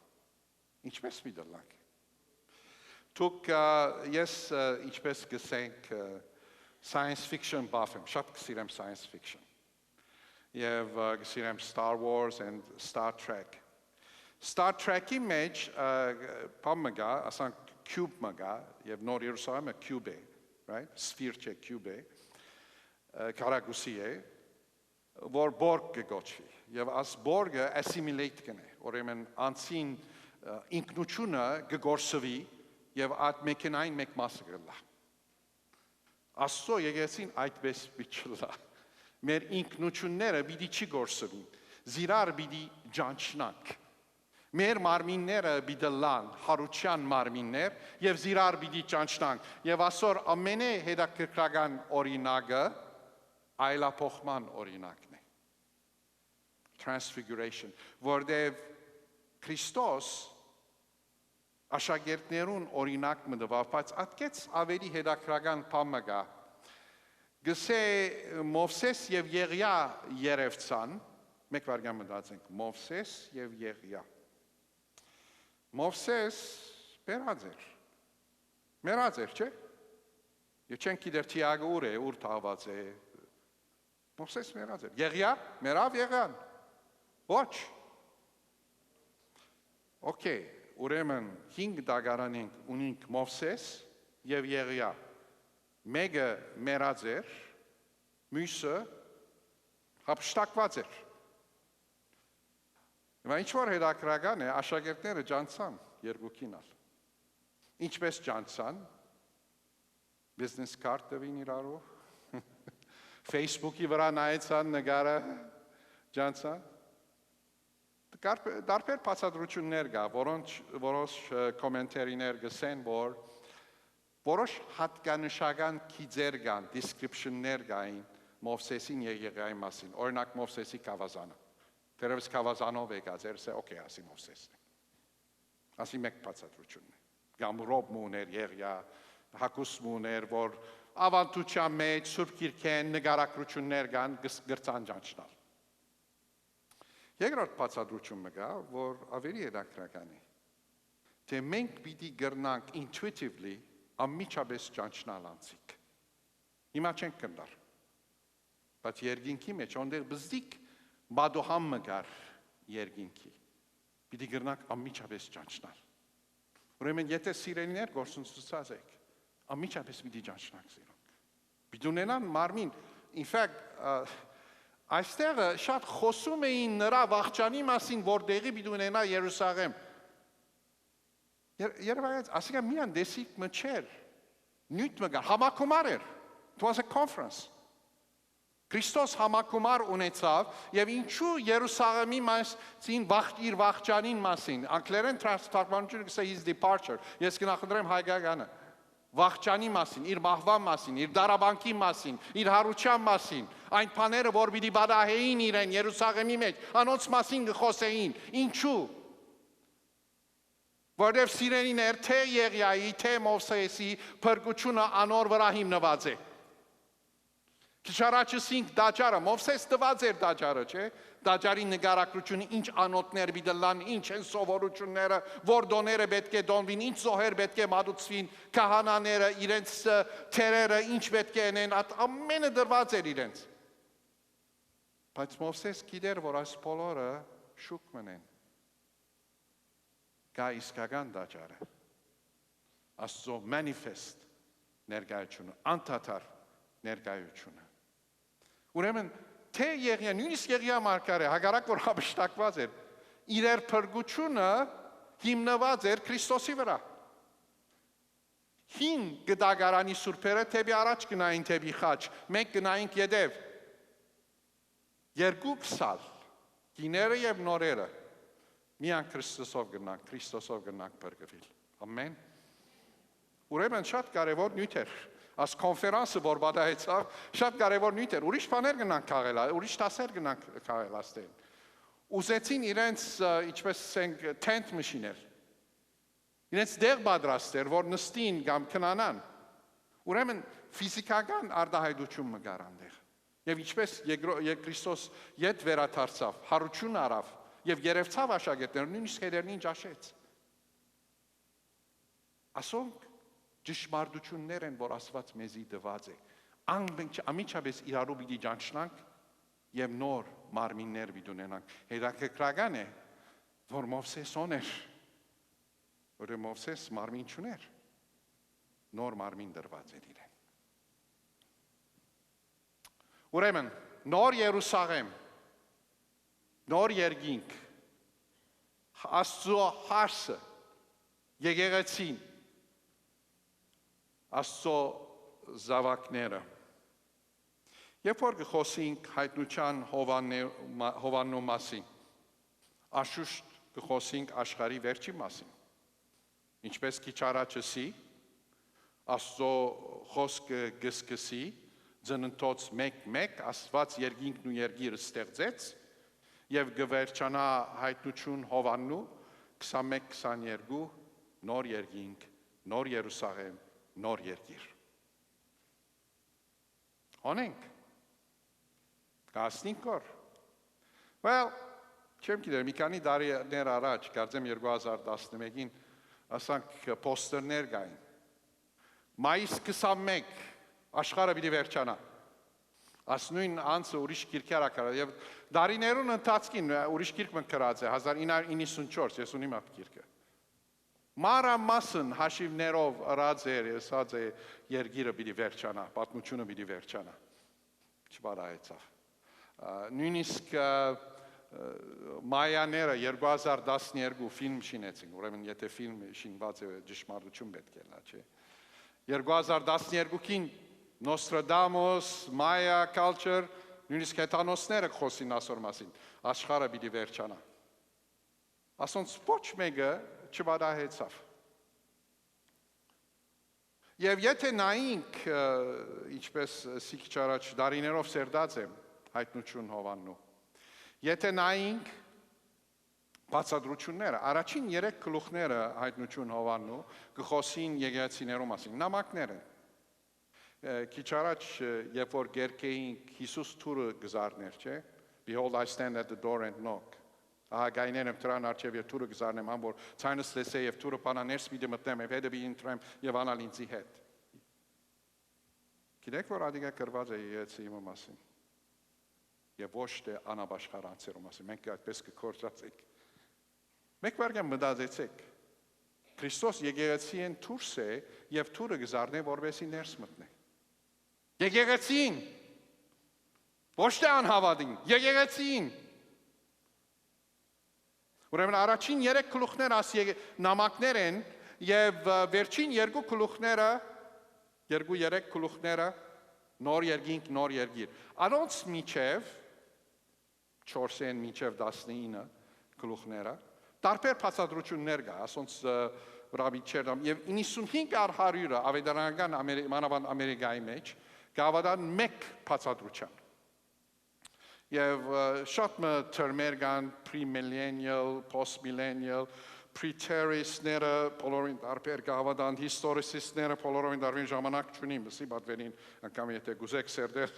Ինչպես միդլանք։ Դուք ես ինչպես գսենք science fiction buff եմ, շատ կսիրեմ science fiction։ Եվ կսիրեմ Star Wars and Star Trek։ Star Trek-ի մեջ բան մգա, ասանք cube մգա, եւ նոր Երուսաղեմը cube է, right? Sphere չէ, cube է։ Կարագուսի է, որ բորգ կգոչվի։ Եվ աս բորգը assimilate կնե, ուրեմն անցին ինքնությունը կգործվի եւ այդ մեքենային մեկ մասը կլա։ Աստծո եկեղեցին այդպես պիտի մեր ինքնությունները պիտի չգործվին, զիրար պիտի ջանչնանք։ Մեր մարմինները պիտի լան հարության մարմիններ եւ զիրար պիտի ջանչնանք։ Եվ այսօր ամենե հետաքրքրական օրինակը այլափոխման օրինակն է։ Transfiguration, որտեղ Քրիստոս աշակերտներուն օրինակ մտավ, բայց այդքեց ավելի հետաքրքրական բան մգա։ Գսե Մովսես եւ Եղիա երևցան, մեկ վարյան մտածենք, Մովսես եւ Եղիա։ Մովսես մեռած էր, չէ՞։ Եվ չենք գիտեր Թիագը ուր է, ուր թաղված է։ Մովսես մեռած էր։ Եղիա, մեռավ Եղիան։ Ոչ։ Okay, ուրեմն 5 դագարանենք ունենք Մովսես եւ Եղիա։ Մեկը մեռած էր, մյուսը հափշտակված էր։ Հիմա ինչ որ հետաքրական է, աշակերտները ջանցան երկուքին ալ։ Ինչպես ջանցան, business card տվին իրարու, Facebook-ի վրա նայեցան նգարը ջանցան։ Դարբեր բացատրություններ կա, որոնց կոմենտարիներ գսեն, որ որոշ հատկանշական քիծեր կան, description-ներ կային Մովսեսին Եղիայի մասին, օրինակ Մովսեսի կավազանը։ Դերևս կավազանով եկած էր, օքեյ, ասի Մովսեսն է։ Ասի մեկ բացատրությունն է։ Կամ Ռոբ մուներ Եղիա, Հակուս մուներ, որ ավանդության մեջ Սուրբ Գիրքեն նկարագրություններ կան գրծան ճանչնալ։ Երկրորդ բացատրությունը կա, որ ավելի հետաքրքրական է։ Թե մենք պիտի գրնանք intuitively անմիջապես ճանչնալ անցիկ։ Հիմա չենք կնդար։ Բայց երկինքի մեջ ոնդեղ բզդիկ բադոհամ մգար երկինքի։ Պիտի գրնանք անմիջապես ճանչնալ։ Ուրեմն եթե սիրելիներ գործունեացած եք, անմիջապես պիտի ճանչնանք սիրոնք։ Պիտի ունենան մարմին, in fact, այստեղ շատ խոսում էին նրա վախճանի մասին, որտեղի պիտի ունենա Երուսաղեմ։ Երևայից ասիկա միան դեսիկ մչեր, նույթ մգար, համակումար էր, it was a conference։ Քրիստոս համակումար ունեցավ եւ ինչու Երուսաղեմի մասին իր վախճանին մասին անգլերեն թարգմանությունը գսե his departure ես գնահատեմ հայկականը վախճանի մասին իր մահվան մասին իր դարաբանքի մասին իր հարության մասին այն բաները որ պիտի բադահեին իրեն Երուսաղեմի մեջ անոնց մասին գխոսեին ինչու որովհետեւ սիրելիներ թե Եղիայի թե Մովսեսի փրկությունը անոր վրա հիմնված է Քիչարաչը սինք դաջարը, Մովսես տված էր դաջարը, չէ, դաջարի նգարակրությունը ինչ անոտներ բիդլան, ինչ են սովորությունները, որ դոները պետք է դոնվին, ինչ զոհեր պետք է մատուցվին, կահանաները, իրենց թերերը, ինչ պետք է ենեն, ամենը դրված էր իրենց։ Բայց Մովսես գիտեր, որ այս բոլորը շուկ մնեն։ Գա իսկական դաջարը, Աստծո manifest ներկայությունը, անդադար ներկայությունը։ Ուրեմն թե Եղիա, նույնիսկ Եղիա մարգարե, հակառակ որ հափշտակված էր, իր փրկությունը հիմնված էր Քրիստոսի վրա։ Հին գդագարանի սուրբերը թեպի առաջ գնային թեպի խաչ, մենք գնայինք յետև։ Երկու քսալ, գիները եւ նորերը, միան Քրիստոսով գնանք փրկվել։ Ամեն։ Ուրեմն շատ կարևոր նյութ էր։ Այս կոնֆերանսը որ բադահեցավ, շատ կարևոր նյութ էր, ուրիշ բաներ գնանք քաղել, ուրիշ տասեր գնանք քաղել աստեն։ Ուզեցին իրենց, ինչպես ասենք, tent մշիներ, իրենց դեղ բադրաստեր, որ նստին կամ քնանան, ուրեմն ֆիզիկական արտահայտություն մգար անդեղ։ Եվ ինչպես Քրիստոս ետ վերադարձավ, հարություն արավ, եւ երևցավ աշակերտներն, նույնիսկ հետերնին ճաշեց։ Ասոնք ճշմարտություններ են, որ Աստված մեզի տված է։ Մենք ամիջապես իրարու պիտի ճանչնանք եւ նոր մարմիններ պիտի ունենանք։ Հետաքրքրական է, որ Մովսես ուներ, որ Մովսես մարմին չուներ, նոր մարմին դրված էր իրեն։ Ուրեմն, նոր Երուսաղեմ, նոր երկինք, Աստծո հարսը, եկեղեցին, Աստծո զավակները։ Երբ որ կխոսենք հայտնության Հովաննու մասին, աշուշտ կխոսենք աշխարհի վերջի մասին։ Ինչպես քիչ առաջսի, Աստծո խոսքը գսկսի, ծննդոց 1:1 Աստված երկինքն ու երկիրը ստեղծեց եւ գվերջանա հայտնություն Հովաննու 21-22 նոր երկինք, նոր Երուսաղեմ նոր երկիր։ Անենք, կասնինք կոր։ Well, չեմ գիտեմ, մի քանի տարիներ առաջ, կարծեմ 2011-ին, ասանք պոստերներ կային։ Մայիս 21, աշխարհը պիտի վերջանա։ Ասնույն անձը ուրիշ գիրքեր ակարա, եւ դարիներուն ընթացքին ուրիշ գիրք մն կրած է, 1994, ես ունիմ ապ գիրքը։ Մանրամասն հաշիվներով ըրած էր, ասած է երկիրը պիտի վերջանա, պատմությունը պիտի վերջանա։ Չբարայեցավ։ Նույնիսկ Մայաները 2012 ֆիլմ շինեցին, ուրեմն եթե ֆիլմ շինված է ճշմարտություն պետք է լա, չէ։ 2012-ին Nostradamus, Maya culture, նույնիսկ հետանոսները խոսին ասոր մասին, աշխարհը պիտի վերջանա։ Ասոնց ոչ մեկը չվադահեցավ։ Եվ եթե նայինք, ինչպես սիքչ առաջ դարիներով սերդած եմ հայտնություն Հովաննու, եթե նայինք բացադրությունները, առաջին 3 գլուխները հայտնություն Հովաննու կխոսին եկեղեցիներու մասին, նամակներ են։ Քիչ առաջ, երբ որ գերկեինք Հիսուս թուրը գզարներ, չէ։ Behold, I stand at the door and knock. Գայներն եմ դրան արջև եւ թուրը գզարնեմ, համ որ ցայնս լսե եւ թուրը բանաներս մի դմտնեմ եւ հետը ինտրեմ եւ անալ ինձի հետ։ Գիտեք որ ադիգա կրված է եկեղեցի մասին։ Եվ ոչ թե անաբաշխար անձերու մասին։ Մենք այդպես կկործածենք։ Մեկ վարքան մտածեցեք։ Քրիստոս եկեղեցին դուրս է եւ թուրը գզարնե որովհետեւ ներս մտնե։ Եկեղեցին ոչ թե անհավատին, եկեղեցին։ Ուրեմն առաջին 3 գլուխներ աս նամակներ են եւ վերջին 2 գլուխները 2-3 գլուխները նոր երկինք, նոր երկիր։ Անոնց միջև 4-ին միջև 19 գլուխները տարբեր բացատրություններ կա, ասոնց ռաբիչերամ եւ 95-100-ը ավետարանական մանավանդ Ամերիկայի մեջ գավադան մեկ բացատրության։ Եվ շատ մը թերմեր կան pre-millennial, post-millennial, pre-terroristները, բոլորին տարբեր գավադան, historicistները, բոլորին տարբեր ժամանակ չունիմ, սի բատվերին անգամ եթե գուզեք սերդեր,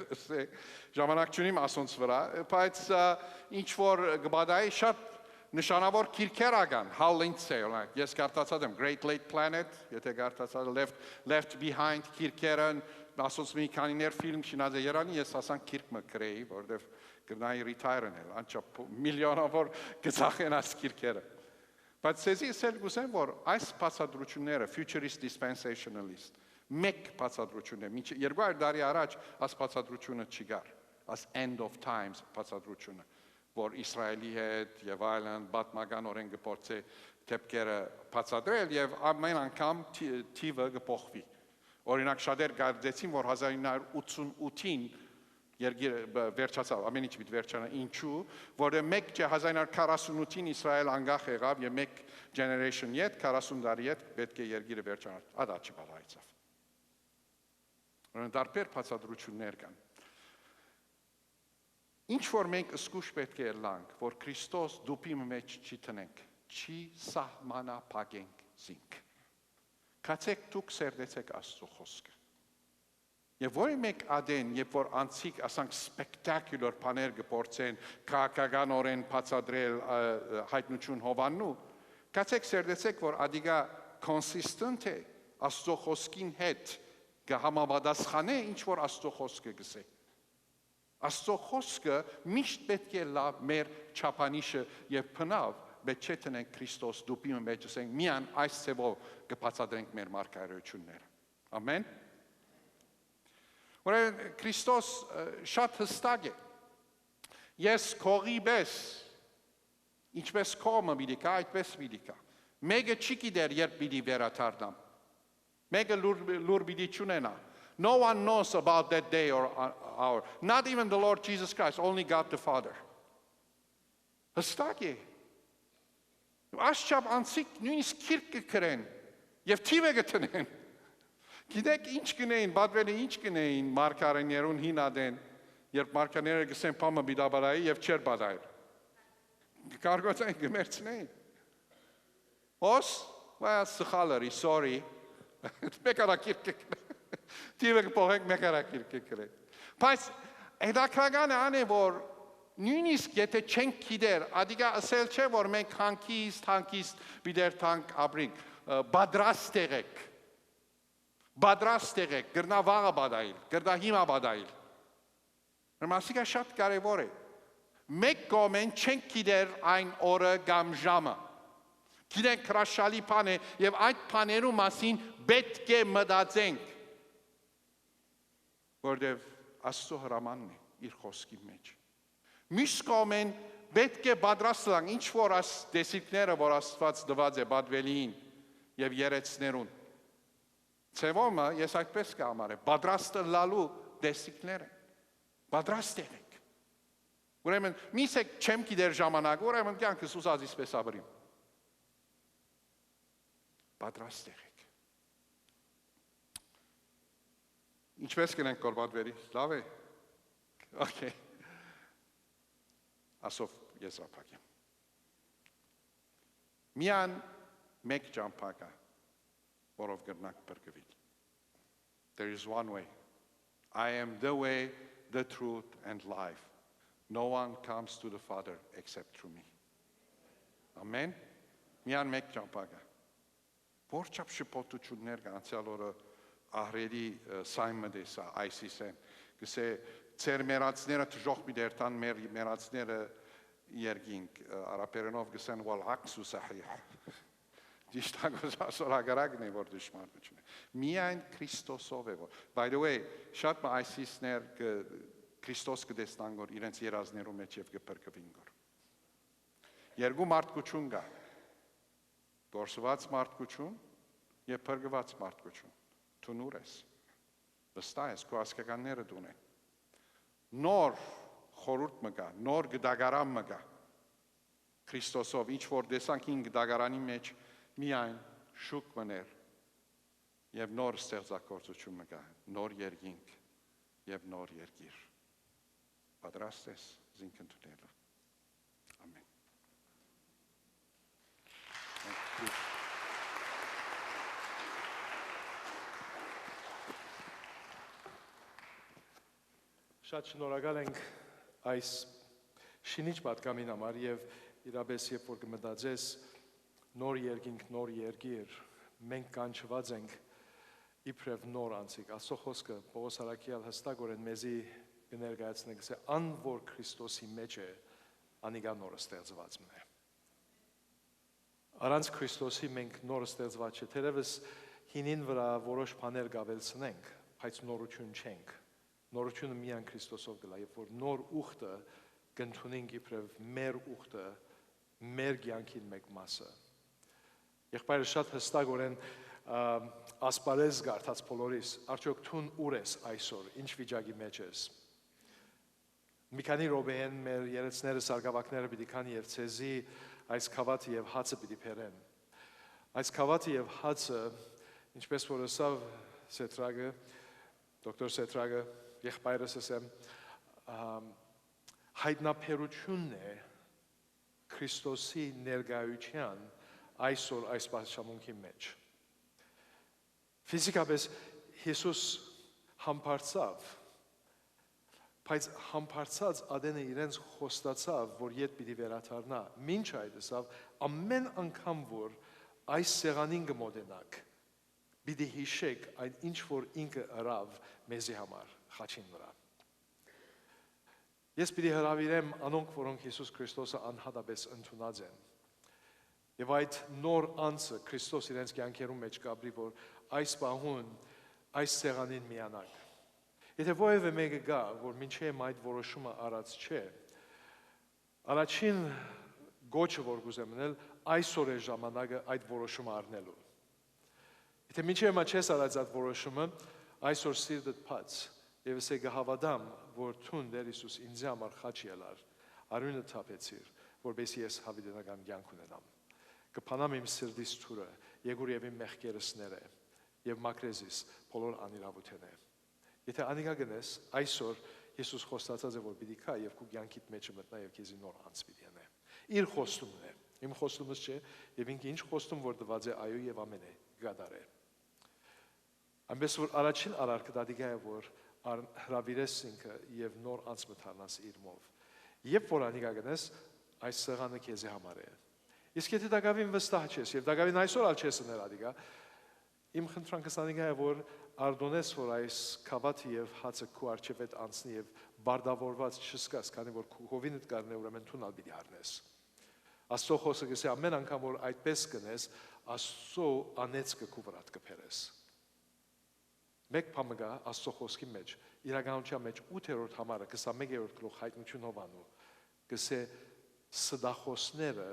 ժամանակ չունիմ ասոնց վրա, բայց ինչ որ գբադայի շատ նշանավոր քիրքեր ական, Hal Lindsey, ես կարդացած եմ Great Late Planet, եթե կարդացած Left Behind քիրքերը, ասոնց մի քանիներ ֆիլմ շինած է Երանի, ես ասան քիրք մը գրեի, որովհետև կնայի retire-ն էլ, անչափ միլիոնավոր գծախեն այս քիրքերը։ Բայց սեզի սել գուսեմ, որ այս բացատրությունները, futurist dispensationalist, մեկ բացատրություն է, 200 տարի առաջ այս բացատրությունը չկար, այս end of times բացատրությունը, որ Իսրայելի հետ եւ այլն պատմական օրեն գործե դեպքերը բացատրել եւ ամեն անգամ թիվը կփոխվի։ Օրինակ շատեր գարդեցին, որ 1988-ին երկիրը վերջացավ, ամեն ինչ պիտի վերջանա, ինչու, որը մեկ 1948-ին Իսրայել անկախ եղավ եւ մեկ generation yet 40 տարի հետ պետք է երկիրը վերջանա, ադա չբավարարեցավ։ Որն տարբեր բացատրություններ կան։ Ինչ որ մենք զգուշ պետք է լանք, որ Քրիստոս դուպի մեջ չի տնենք, չի սահմանափակենք զինք։ Կացեք դուք սերդեցեք Աստծո խոսքը։ Եվ որ մեկ ադեն, երբ որ անցիկ ասանք spectacular բաներ գործեն, քաղաքական օրեն բացադրել հայտնություն Հովաննու, կացեք սերդեցեք, որ ադիգա consistent է Աստծո խոսքին հետ, կհամապատասխանե ինչ որ Աստծո խոսքը գսե։ Աստծո խոսքը միշտ պետք է լավ մեր չափանիշը եւ փնավ, բայց չէ տնենք Քրիստոս դուպի մեջ ասենք միան այս ծևով կբացատրենք մեր մարգարեությունները։ Ամեն։ Որը Քրիստոս շատ հստակ է։ Ես քողի պես, ինչպես կողմը պիտի կա, այդպես պիտի կա։ Մեկը չի գիտեր երբ պիտի վերադառնամ։ Մեկը լուր պիտի չունենա։ No one knows about that day or hour. Not even the Lord Jesus Christ, only God the Father. Հստակ է։ Աշխապ անցիկ նույնիսկ քիրք կրեն եւ թիվը կտնեն։ Գիտեք ինչ կնեին, բադվերը ինչ կնեին մարգարեներուն հինադեն, երբ մարգարեները գսեն պամը բիդաբարայի եւ չեր բադայր։ Կարգոցային գմերցնեին։ Ոս, well, սխալերի, sorry, մեկարակիր թիվը կպողենք մեկարակիր կրեն։ Բայց հետաքրքրական է անը, որ նույնիսկ եթե չենք գիտեր, ադիգա ասել չէ, որ մենք հանկիստ բիդեր թանք ապրինք, բադրաստ եղեք, գրնա վաղը բադայիլ, գրնա հիմա բադայիլ։ Մասիկա շատ կարևոր է։ Մեկ կողմեն չենք գիտեր այն օրը կամ ժամը։ Գիտենք հրաշալի բան է եւ այդ բաներու մասին պետք է մտածենք։ Որտեւ Աստծո հրամանն է իր խոսքի մեջ։ Միշտ կողմեն պետք է պատրաստ լինենք ինչ որ աս դեսիկները, որ Աստված տված է բադվելին եւ երեցներուն։ Ցևոմը ես այդպես կհամարեմ, պատրաստ լալու դեսիկները։ Պատրաստ եղեք։ Ուրեմն միսեք չեմ գիտեր ժամանակ, ուրեմն կյանքս ուզած իսպես ապրիմ։ Պատրաստ եղեք։ Ինչպես կնենք կորբատվերի, լավ է։ Okay. Ասով եզրափակեմ։ Միան մեկ ճամփա կա, որով գրնակ բրգվիլ։ There is one way. I am the way, the truth and life. No one comes to the Father except through me. Amen. Միան մեկ ճամփա կա։ Որչափ շփոթություններ կան անցյալ օրը ահրելի սայմը դեսա այսիսեն գսե ծեր մերածները թժող մի դերտան մեր մերածները երգինք արաբերենով գսեն վալ ակսու սահիհ դիշտագոս ասորագարակն է որ դժմարություն է միայն Քրիստոսով է որ by the way շատ մը այսիսներ Քրիստոս կդեսնան որ իրենց երազներու մեջ եւ կփրկվին գոր երկու մարդկություն կա Դորսված մարդկություն եւ փրկված մարդկություն։ Թունուր ես։ Վստահ ես քո ասկականները դուն են։ Նոր խորուրդ մը կա, նոր գդագարան մը կա։ Քրիստոսով ինչ որ դեսանք ին գդագարանի մեջ միայն շուկ մներ եւ նոր ստեղծագործություն մը կա, նոր երկինք եւ նոր երկիր։ Պատրաստ ես զինքն տունելու։ Ամեն։ Շատ շնորհակալ ենք այս շինիչ պատգամին համար եւ իրապես երբ որ կմտածես նոր երկինք, նոր երկիր, մենք կանչված ենք իբրև նոր անցիկ։ Աստծո խոսքը Պողոս Արաքյալ հստակորեն մեզի կներկայացնի, գսե ան որ Քրիստոսի մեջ է, անիկա նորը ստեղծված մնա։ Առանց Քրիստոսի մենք նորը ստեղծված չէ, թերևս հինին վրա որոշ բաներ գավելցնենք, բայց նորություն չենք։ Նորությունը միայն Քրիստոսով գլա, երբ որ նոր ուխտը կընդունենք իբրև մեր ուխտը, մեր կյանքին մեկ մասը։ Եղբայրը շատ հստակորեն ասպարեզ գարտած բոլորիս, արդյոք թուն ուր ես այսօր, ինչ վիճակի մեջ ես։ Մի քանի րոպեեն մեր երեցները, սարգսակները պիտի քան եւ ցեզի այս քավաթը եւ հացը պիտի բերեն։ Այս քավաթը եւ հացը, ինչպես որ ասավ Սետրագը, դոկտոր Սետրագը, եղբայրս ասեմ, հայտնաբերությունն է Քրիստոսի ներկայության այսօր այս պատշամունքի մեջ։ Ֆիզիկապես Հիսուս համբարձավ, բայց համբարձած ադենը իրենց խոստացավ, որ ետ պիտի վերադառնա։ Մինչ այդ ասավ, ամեն անգամ որ այս սեղանին կմոտենաք, պիտի հիշեք այն ինչ որ ինքը հրավ մեզի համար խաչին վրա։ Ես պիտի հրավիրեմ անոնք, որոնք Հիսուս Քրիստոսը անհատապես ընդունած են։ Եվ այդ նոր անձը Քրիստոս իրենց կյանքերում մեջ կապրի, որ այս պահուն այս սեղանին միանակ։ Եթե որևէ մեկը գա, որ մինչև այդ որոշումը արած չէ, առաջին գոչը որ կուզեմ մնել, այսօր է ժամանակը այդ որոշումը առնելու։ Եթե մինչև չես արած այդ որոշումը, այսօր սիրտդ բաց, եւ ես կհավատամ, որ թուն Տեր Հիսուս ինձ համար խաչ ելար, արյունը թափեցիր, որպեսզի ես հավիտենական կյանք ունենամ։ Կփանամ իմ սրտիս թուրը, եկուր եւ իմ մեղքերսները, եւ մաքրեզիս բոլոր անիրավութենը։ Եթե անիկա գնես, այսօր Հիսուս խոստացած է, որ պիտի կա եւ քու կյանքիդ մեջ մտնա եւ քեզի նոր անց պիտի անե։ Իր խոստումն է, իմ խոստումս չէ, եւ ինքը ինչ խոստում որ տված է այո եւ ամեն է, գադարե։ Ամենից որ առաջին արարքը դատիգա է, որ հրավիրես ինքը եւ նոր անց մթանաս իր մով։ Երբ որ անիկա գնես, այս սեղանը քեզի համար է։ Իսկ եթե դակավին վստահ չես եւ դակավին այսօր ալ չես ներադիգա, իմ խնդրանքս անիկա է, որ արդոնես որ այս քավաթը եւ հացը քու արչեվետ անցնի եւ բարդավորված չսկաս, քանի որ քու հովինդ կառնե ուրեմն թունալ պիտի առնես։ Աստծո խոսքը գսե ամեն անգամ որ այդպես կնես, Աստծո անեծքը քու վրա կփերես։ Մեկ բանը կա Աստծո խոսքի մեջ, իրականության մեջ 8-րդ համարը 21-րդ գլուխ հայտնություն Հովանու, գսե սդախոսները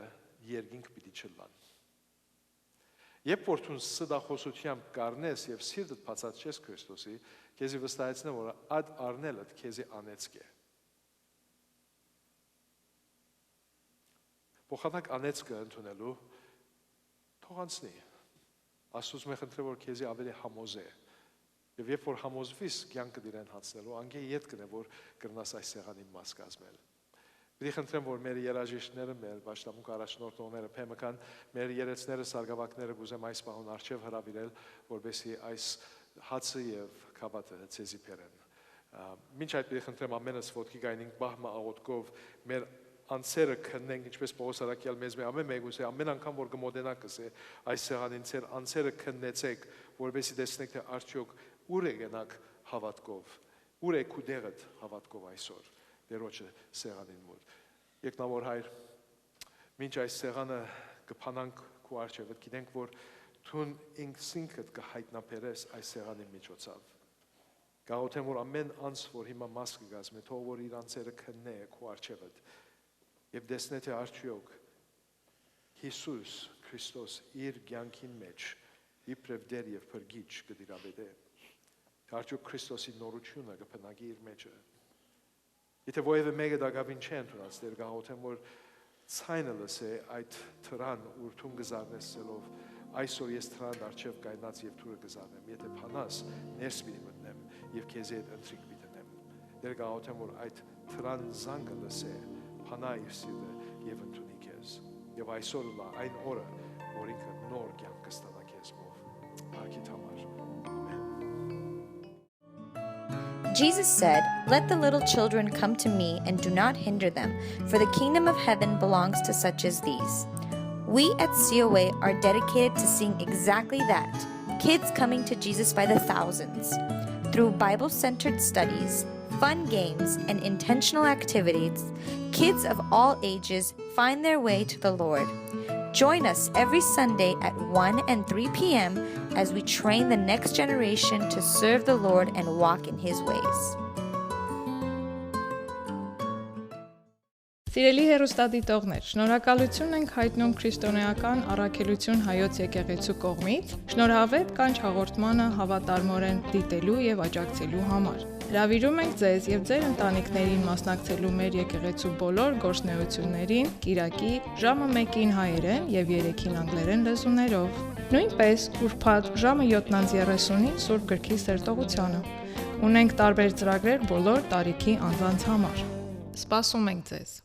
երկինք պիտի չլան։ Երբ որ դու սդախոսությամբ կառնես եւ սիրտդ բացատրես Քրիստոսի, քեզի վստահեցնեմ, որ այդ առնելդ քեզի անեցք է։ Փոխանակ անեցքը ընդունելու թող անցնի։ Աստծուց մենք խնդրեմ, որ քեզի ավելի համոզե։ Եվ երբ որ համոզվիս կյանքը դիրեն հացնելու, անգե ետ կնե, որ կրնաս այս սեղանի մաս կազմել։ Պիտի խնդրեմ, որ մեր երաժիշտները, մեր պաշտամունք առաջնորդողները, փեմական մեր երեցները, սարգսակները գուզեմ այս պահուն արչև հրավիրել, որպեսզի այս հացը եւ քավաթը ցեզի բերեն։ Մինչ այդ պիտի խնդրեմ ամենս ոտքի գայնինք բահմա աղոթքով մեր անցերը քննենք, ինչպես Պողոս Արաքյալ մեզ ամեն մեկուսե ամեն անգամ որ կմոտենանք ասե այս սեղանին ցեր անցերը քննեցեք, որպեսզի տեսնեք թե արդյոք ուր է գնաք հավատքով, ուր է քու դեղդ հավատքով այսօր Տերոջը սեղանին մոտ։ Երկնավոր Հայր, մինչ այս սեղանը կփանանք քու արչեւը, գիտենք որ Թուն ինքսինքդ կհայտնաբերես այս սեղանի միջոցով։ Գաղութեմ որ ամեն անց որ հիմա մաս կգազմի, թող որ իր անցերը քննե քու արչեւդ եւ տեսնե թե արդյոք Հիսուս Քրիստոս իր կյանքին մեջ իբրև դեր եւ փրկիչ կդիրաբեդե։ Արդյոք Քրիստոսի նորությունը կփնագի իր մեջը։ Եթե ոևէ մեկը դակավին չեն թողած դեր գաղութեմ որ ցայնը լսե այդ թրան ուրթուն գզարնեսելով այսօր ես թրան արչև կայնած եւ թուրը գզարնեմ եթե փանաս ներս պիտի մտնեմ եւ քեզ հետ ընտրիկ պիտի դնեմ դեր գաղութեմ որ այդ թրան զանգը լսե փանա իր սիրտը եւ ընդունի քեզ եւ այսօր լա այն օրը որ ինքը նոր կյանք կստանա քեզ մով ակիտ համար Jesus said, "Let the little children come to me and do not hinder them, for the kingdom of heaven belongs to such as these." We at COA are dedicated to seeing exactly that, kids coming to Jesus by the thousands. Through Bible-centered studies, fun games, and intentional activities, kids of all ages find their way to the Lord. Join us every Sunday at 1 and 3 p.m. as we train the next generation to serve the Lord and walk in His ways. Սիրելի հեռուստադիտողներ, շնորհակալություն ենք հայտնում քրիստոնեական առաքելություն հայոց եկեղեցու կողմից, շնորհավետ կանչ հաղորդմանը հավատարմորեն դիտելու եւ աջակցելու համար։ Հրավիրում ենք ձեզ եւ ձեր ընտանիքներին մասնակցելու մեր եկեղեցու բոլոր գործունեություններին Կիրակի ժամը 1-ին հայերեն եւ 3-ին անգլերեն լեզուներով։ Նույնպես ուրբաթ ժամը 7:30-ին Սուրբ Գրքի սերտողությանը։ Ունենք տարբեր ծրագրեր բոլոր տարիքի անձանց համար։ Սպասում ենք ձեզ։